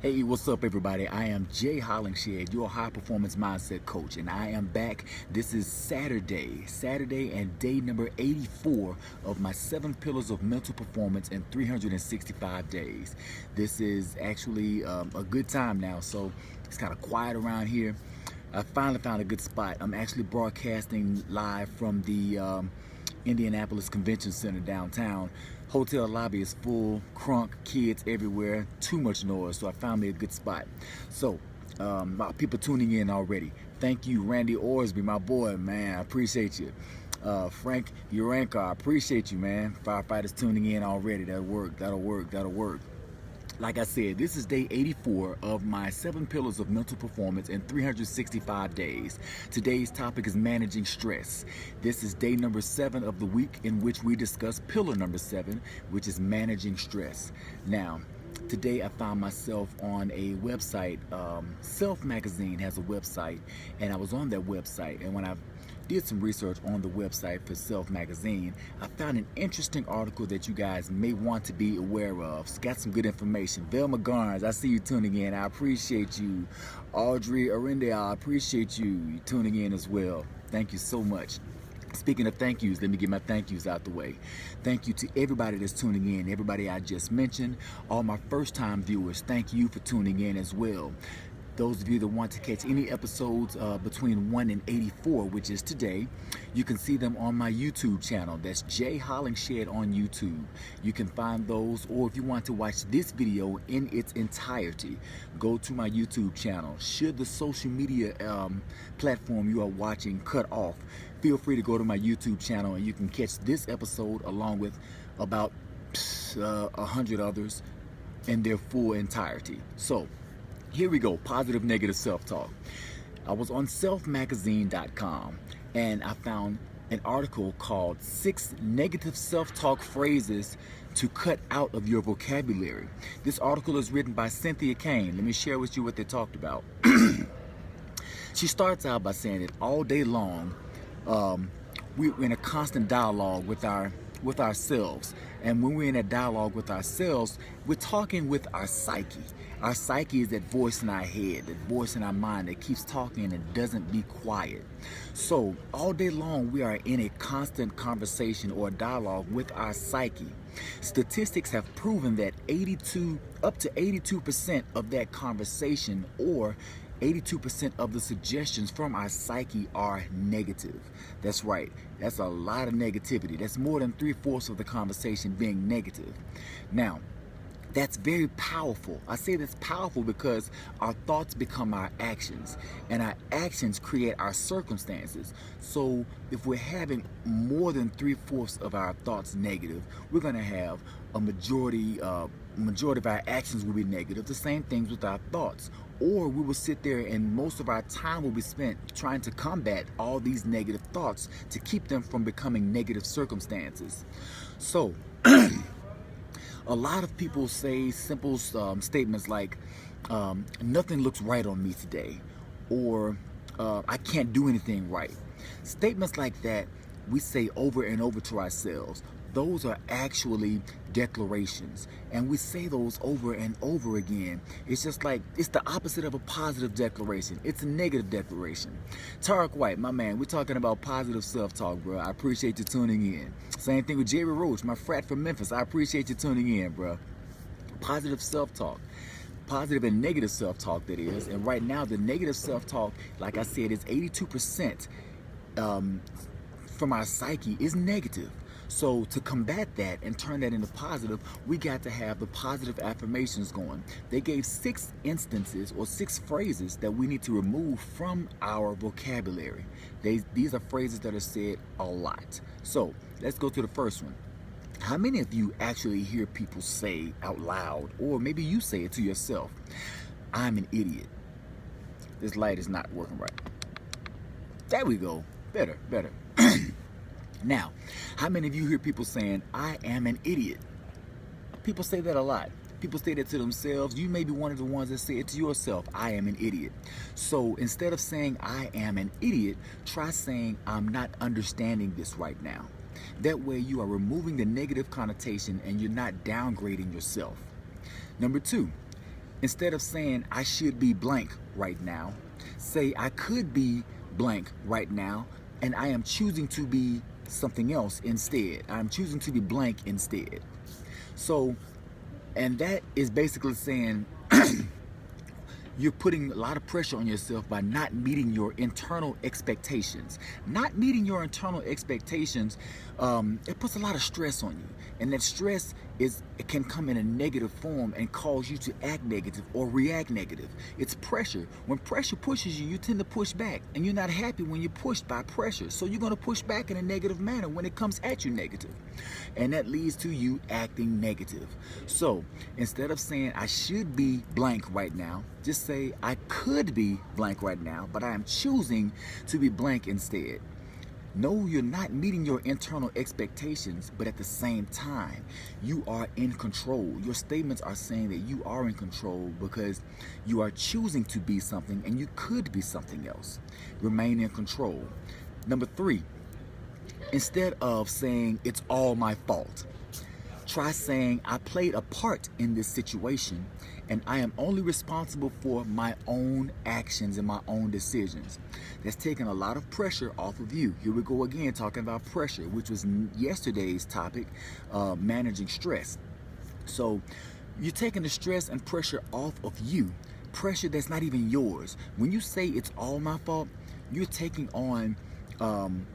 Hey, what's up, everybody? I am Jay Hollingshed, your high performance mindset coach, and I am back. This is Saturday, and day number 84 of my 7 pillars of mental performance in 365 days. This is actually a good time now, so it's kind of quiet around here. I finally found a good spot. I'm actually broadcasting live from the Indianapolis Convention Center downtown. Hotel lobby is full, crunk, kids everywhere, too much noise, so I found me a good spot. So, people tuning in already. Thank you, Randy Orsby, my boy, man, I appreciate you. Frank Uranka, I appreciate you, man. Firefighters tuning in already. That'll work. Like I said, this is day 84 of my 7 pillars of mental performance in 365 days. Today's topic is managing stress. This is day number 7 of the week in which we discuss pillar number 7, which is managing stress. Now, today I found myself on a website. Self Magazine has a website, and I was on that website, and when I did some research on the website for Self Magazine, I found an interesting article that you guys may want to be aware of. It's got some good information. Velma Garnes, I see you tuning in. I appreciate you. Audrey Arende, I appreciate you tuning in as well. Thank you so much. Speaking of thank yous, let me get my thank yous out the way. Thank you to everybody that's tuning in, everybody I just mentioned, all my first-time viewers, thank you for tuning in as well. Those of you that want to catch any episodes between 1 and 84, which is today, you can see them on my YouTube channel. That's Jay Hollingshed on YouTube. You can find those, or if you want to watch this video in its entirety, go to my YouTube channel. Should the social media platform you are watching cut off, feel free to go to my YouTube channel and you can catch this episode along with about 100 others in their full entirety. So, here we go, positive, negative self-talk. I was on selfmagazine.com and I found an article called 6 negative self-talk phrases to cut out of your vocabulary. This article is written by Cynthia Kane. Let me share with you what they talked about. She starts out by saying that all day long, we're in a constant dialogue with ourselves. And when we're in a dialogue with ourselves, we're talking with our psyche. Our psyche is that voice in our head, that voice in our mind that keeps talking and doesn't be quiet. So all day long, we are in a constant conversation or dialogue with our psyche. Statistics have proven that up to 82% of that conversation, or 82% of the suggestions from our psyche, are negative. That's right. That's a lot of negativity. That's more than 3/4 of the conversation being negative. Now, that's very powerful. I say that's powerful because our thoughts become our actions, and our actions create our circumstances. So if we're having more than 3/4 of our thoughts negative, we're going to have a majority of our actions will be negative. The same things with our thoughts. Or we will sit there and most of our time will be spent trying to combat all these negative thoughts to keep them from becoming negative circumstances. So, a lot of people say simple statements like, nothing looks right on me today, or I can't do anything right. Statements like that we say over and over to ourselves. Those are actually declarations, and we say those over and over again. It's just like, it's the opposite of a positive declaration. It's a negative declaration. Tarek White, my man, we're talking about positive self-talk, bro. I appreciate you tuning in. Same thing with Jerry Roach, my frat from Memphis. I appreciate you tuning in, bro. Positive self-talk. Positive and negative self-talk, that is. And right now, the negative self-talk, like I said, is 82% from our psyche is negative. So to combat that and turn that into positive, we got to have the positive affirmations going. They gave 6 instances or 6 phrases that we need to remove from our vocabulary. These are phrases that are said a lot. So let's go to the first one. How many of you actually hear people say out loud, or maybe you say it to yourself, I'm an idiot? This light is not working right. There we go. Better. Now, how many of you hear people saying, I am an idiot? People say that a lot. People say that to themselves. You may be one of the ones that say it to yourself, I am an idiot. So instead of saying, I am an idiot, try saying, I'm not understanding this right now. That way you are removing the negative connotation and you're not downgrading yourself. Number 2, Instead of saying I should be blank right now, say I could be blank right now, and I am choosing to be something else instead. I'm choosing to be blank instead. So, and that is basically saying you're putting a lot of pressure on yourself by not meeting your internal expectations. Not meeting your internal expectations, it puts a lot of stress on you. And that stress it can come in a negative form and cause you to act negative or react negative. It's pressure. When pressure pushes you, you tend to push back. And you're not happy when you're pushed by pressure. So you're going to push back in a negative manner when it comes at you negative. And that leads to you acting negative. So instead of saying I should be blank right now, just say I could be blank right now, but I am choosing to be blank instead. No, you're not meeting your internal expectations, but at the same time, you are in control. Your statements are saying that you are in control because you are choosing to be something and you could be something else. Remain in control. Number 3, instead of saying it's all my fault, try saying I played a part in this situation and I am only responsible for my own actions and my own decisions. That's taking a lot of pressure off of you. Here we go again talking about pressure, which was yesterday's topic, managing stress. So you're taking the stress and pressure off of you, pressure that's not even yours. When you say it's all my fault, you're taking on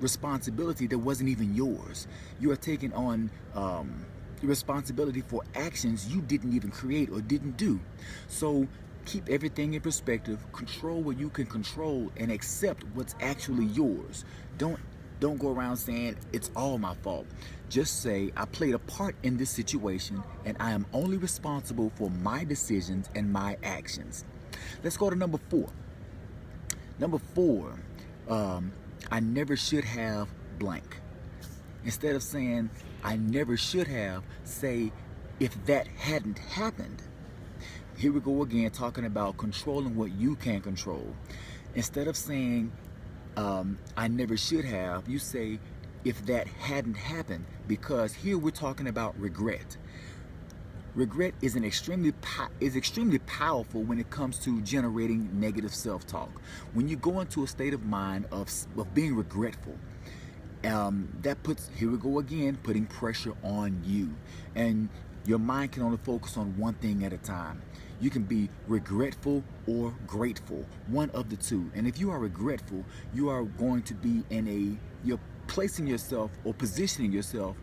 responsibility that wasn't even yours. You are taking on the responsibility for actions you didn't even create or didn't do. So keep everything in perspective, control what you can control, and accept what's actually yours. Don't go around saying it's all my fault. Just say I played a part in this situation and I am only responsible for my decisions and my actions. Let's go to number 4. Number 4, I never should have blank. Instead of saying I never should have, say if that hadn't happened. Here we go again talking about controlling what you can control. Instead of saying I never should have, you say if that hadn't happened, because here we're talking about regret. Regret is extremely powerful when it comes to generating negative self-talk. When you go into a state of mind of being regretful, that puts, here we go again, putting pressure on you. And your mind can only focus on one thing at a time. You can be regretful or grateful, one of the two. And if you are regretful, you are going to be you're placing yourself or positioning yourself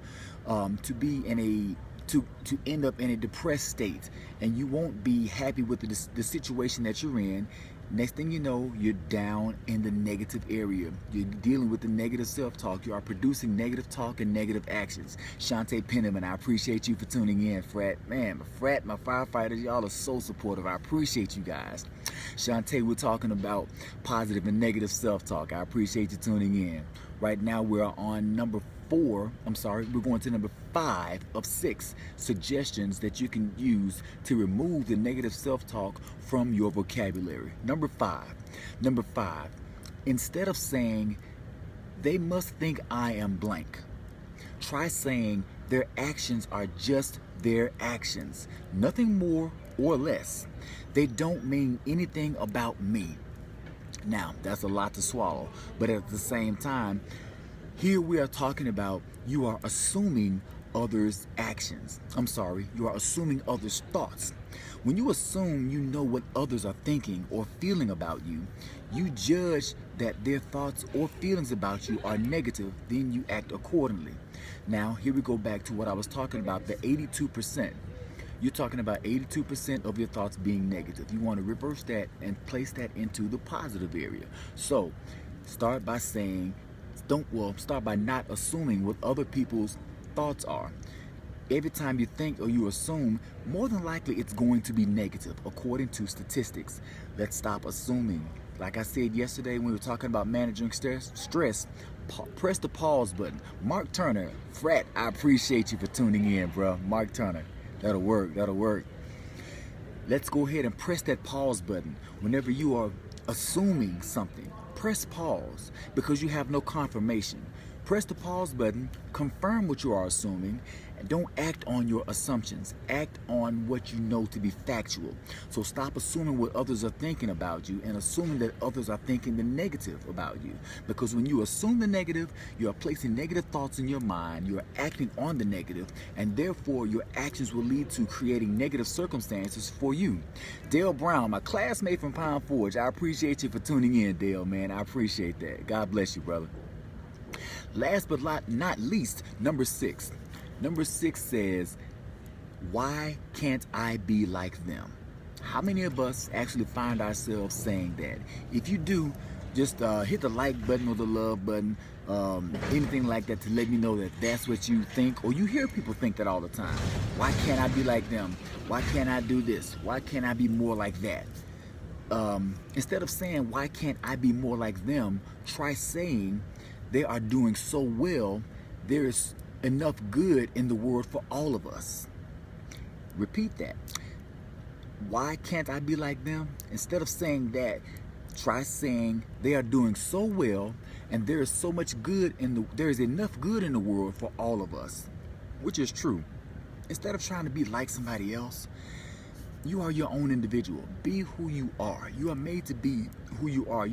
to be to end up in a depressed state, and you won't be happy with the situation that you're in. Next thing you know, you're down in the negative area. You're dealing with the negative self-talk. You are producing negative talk and negative actions. Shantae Penniman, I appreciate you for tuning in. My firefighters, y'all are so supportive. I appreciate you guys. Shantae, we're talking about positive and negative self-talk. I appreciate you tuning in. Right now, we're on we're going to number 5 of 6 suggestions that you can use to remove the negative self-talk from your vocabulary. Number 5, instead of saying they must think I am blank, try saying their actions are just their actions, nothing more or less. They don't mean anything about me. Now, that's a lot to swallow, but at the same time, here we are talking about you are assuming others' actions. You are assuming others' thoughts. When you assume you know what others are thinking or feeling about you, you judge that their thoughts or feelings about you are negative, then you act accordingly. Now, here we go back to what I was talking about, the 82%. You're talking about 82% of your thoughts being negative. You want to reverse that and place that into the positive area. So, start by not assuming what other people's thoughts are. Every time you think or you assume, more than likely it's going to be negative, according to statistics. Let's stop assuming. Like I said yesterday when we were talking about managing stress, press the pause button. Mark Turner, Frat, I appreciate you for tuning in, bro. Mark Turner, that'll work. Let's go ahead and press that pause button whenever you are assuming something. Press pause because you have no confirmation. Press the pause button, confirm what you are assuming, and don't act on your assumptions. Act on what you know to be factual. So stop assuming what others are thinking about you and assuming that others are thinking the negative about you. Because when you assume the negative, you are placing negative thoughts in your mind, you are acting on the negative, and therefore your actions will lead to creating negative circumstances for you. Dale Brown, my classmate from Pine Forge, I appreciate you for tuning in, Dale, man. I appreciate that. God bless you, brother. Last but not least, number 6. Number 6 says, why can't I be like them? How many of us actually find ourselves saying that? If you do, just hit the like button or the love button, anything like that, to let me know that that's what you think, or you hear people think that all the time. Why can't I be like them? Why can't I do this? Why can't I be more like that? Instead of saying, why can't I be more like them, try saying, they are doing so well, there is enough good in the world for all of us. Repeat that. Why can't I be like them? Instead of saying that, try saying they are doing so well, and there is so much good there is enough good in the world for all of us, which is true. Instead of trying to be like somebody else, you are your own individual. Be who you are. You are made to be who you are.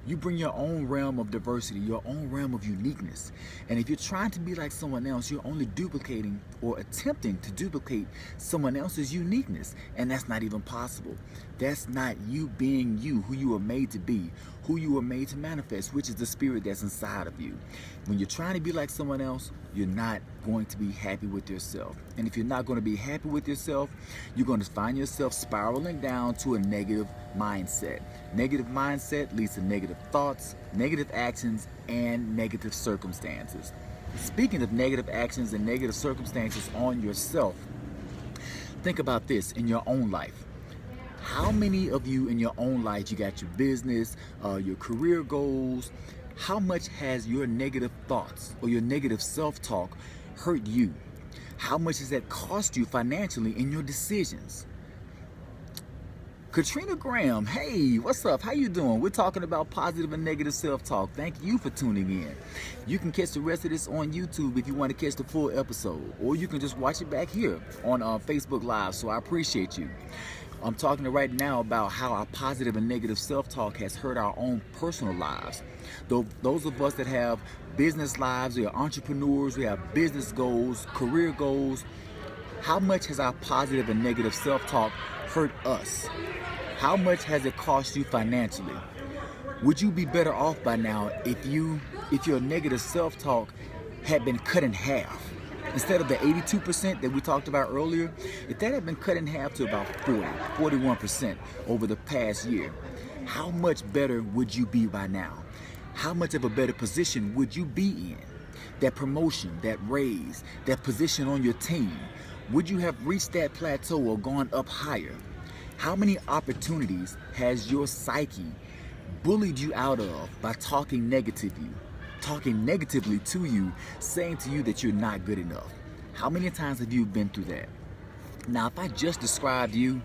You bring your own realm of diversity, your own realm of uniqueness. And if you're trying to be like someone else, you're only duplicating or attempting to duplicate someone else's uniqueness. And that's not even possible. That's not you being you, who you were made to be, who you were made to manifest, which is the spirit that's inside of you. When you're trying to be like someone else, you're not going to be happy with yourself. And if you're not going to be happy with yourself, you're going to find yourself spiraling down to a negative mindset. Negative mindset leads to negative thoughts, negative actions, and negative circumstances. Speaking of negative actions and negative circumstances on yourself, think about this in your own life. How many of you in your own life, you got your business, your career goals, how much has your negative thoughts or your negative self-talk hurt you? How much has that cost you financially in your decisions? Katrina Graham, hey, what's up? How you doing? We're talking about positive and negative self-talk. Thank you for tuning in. You can catch the rest of this on YouTube if you want to catch the full episode, or you can just watch it back here on Facebook Live, so I appreciate you. I'm talking right now about how our positive and negative self-talk has hurt our own personal lives. Those of us that have business lives, we are entrepreneurs, we have business goals, career goals, how much has our positive and negative self-talk hurt us? How much has it cost you financially? Would you be better off by now if your negative self-talk had been cut in half? Instead of the 82% that we talked about earlier, if that had been cut in half to about 41% over the past year, how much better would you be by now? How much of a better position would you be in? That promotion, that raise, that position on your team, would you have reached that plateau or gone up higher? How many opportunities has your psyche bullied you out of by talking negatively to you, saying to you that you're not good enough? How many times have you been through that? Now, if I just described you,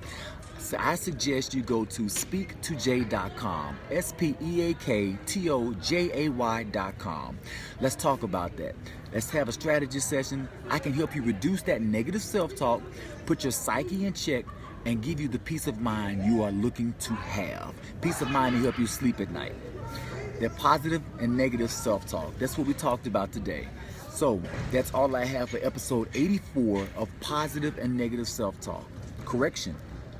so I suggest you go to speaktojay.com, speaktojay.com. Let's talk about that. Let's have a strategy session. I can help you reduce that negative self-talk, put your psyche in check, and give you the peace of mind you are looking to have. Peace of mind to help you sleep at night. That positive and negative self-talk. That's what we talked about today. So that's all I have for episode 84 of Positive and Negative Self-Talk. Correction,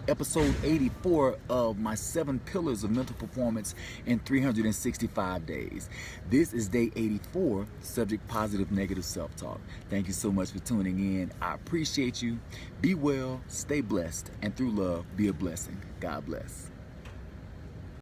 episode 84 of my 7 pillars of mental performance in 365 days. This is day 84, subject positive, negative self-talk. Thank you so much for tuning in. I appreciate you. Be well, stay blessed, and through love, be a blessing. God bless.